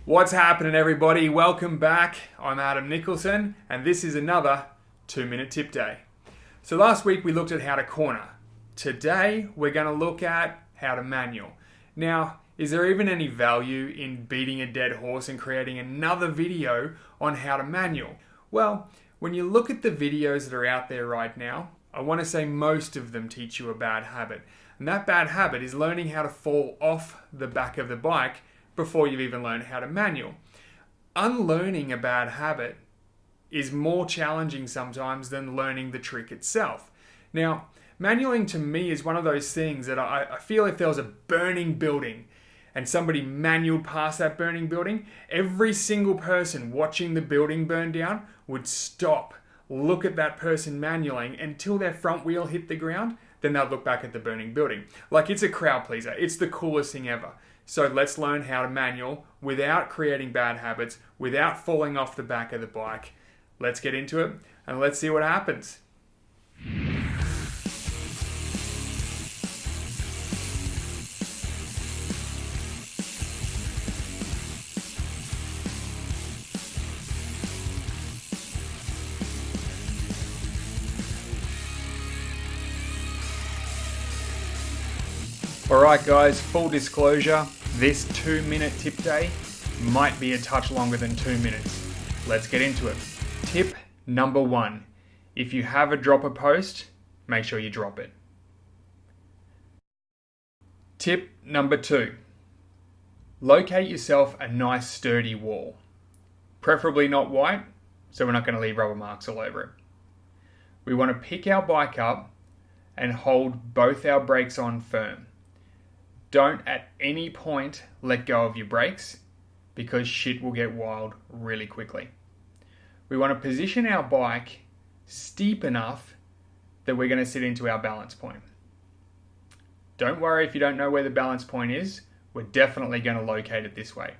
What's happening, everybody? Welcome back. I'm Adam Nicholson, and this is another 2-minute tip day. So last week we looked at how to corner. Today we're going to look at how to manual. Now, is there even any value in beating a dead horse and creating another video on how to manual? Well, when you look at the videos that are out there right now, I want to say most of them teach you a bad habit. And that bad habit is learning how to fall off the back of the bike before you've even learned how to manual. Unlearning a bad habit is more challenging sometimes than learning the trick itself. Now, manualing to me is one of those things that I feel if there was a burning building and somebody manualed past that burning building, every single person watching the building burn down would stop, look at that person manualing until their front wheel hit the ground, then they'll look back at the burning building. Like, it's a crowd pleaser. It's the coolest thing ever. So let's learn how to manual without creating bad habits, without falling off the back of the bike. Let's get into it and let's see what happens. Alright guys, full disclosure, this 2-minute tip day might be a touch longer than 2 minutes. Let's get into it. Tip number 1. If you have a dropper post, make sure you drop it. Tip number 2. Locate yourself a nice sturdy wall. Preferably not white, so we're not going to leave rubber marks all over it. We want to pick our bike up and hold both our brakes on firm. Don't at any point let go of your brakes because shit will get wild really quickly. We want to position our bike steep enough that we're going to sit into our balance point. Don't worry if you don't know where the balance point is, we're definitely going to locate it this way.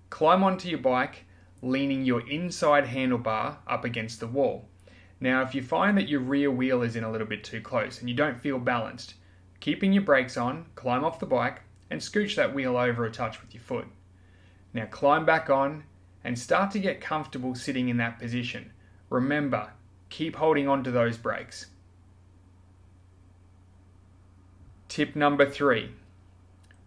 Climb onto your bike, leaning your inside handlebar up against the wall. Now, if you find that your rear wheel is in a little bit too close and you don't feel balanced, keeping your brakes on, climb off the bike and scooch that wheel over a touch with your foot. Now climb back on and start to get comfortable sitting in that position. Remember, keep holding on to those brakes. Tip number 3.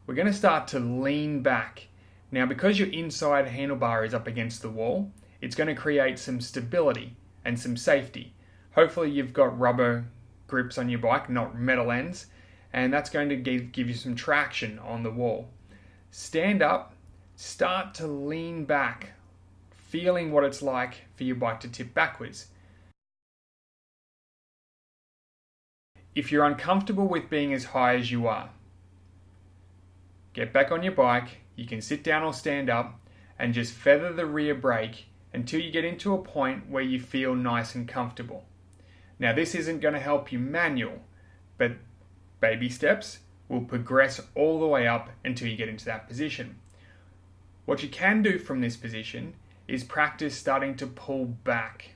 We're going to start to lean back. Now because your inside handlebar is up against the wall, it's going to create some stability and some safety. Hopefully you've got rubber grips on your bike, not metal ends, and that's going to give you some traction on the wall. Stand up, start to lean back, feeling what it's like for your bike to tip backwards. If you're uncomfortable with being as high as you are, get back on your bike, you can sit down or stand up and just feather the rear brake until you get into a point where you feel nice and comfortable. Now this isn't going to help you manual, but baby steps will progress all the way up until you get into that position. What you can do from this position is practice starting to pull back.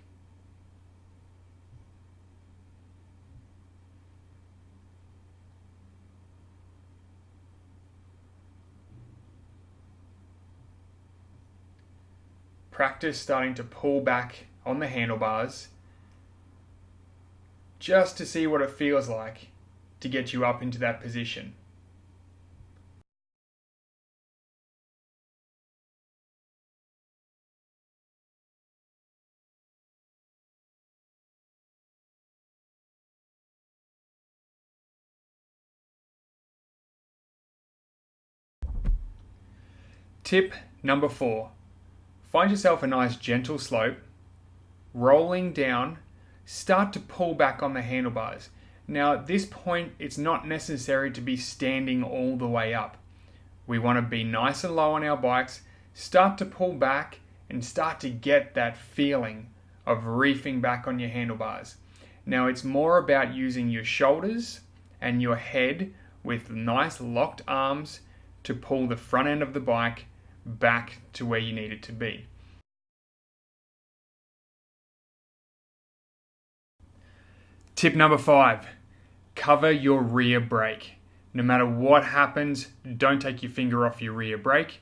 Practice starting to pull back on the handlebars just to see what it feels like to get you up into that position. Tip number 4. Find yourself a nice gentle slope, rolling down, start to pull back on the handlebars. Now at this point, it's not necessary to be standing all the way up. We want to be nice and low on our bikes, start to pull back and start to get that feeling of reefing back on your handlebars. Now it's more about using your shoulders and your head with nice locked arms to pull the front end of the bike back to where you need it to be. Tip number 5, cover your rear brake. No matter what happens, don't take your finger off your rear brake.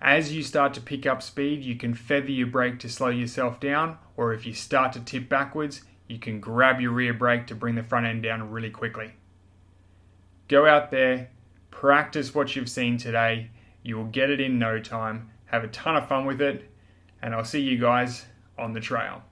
As you start to pick up speed, you can feather your brake to slow yourself down, or if you start to tip backwards, you can grab your rear brake to bring the front end down really quickly. Go out there, practice what you've seen today. You will get it in no time. Have a ton of fun with it, and I'll see you guys on the trail.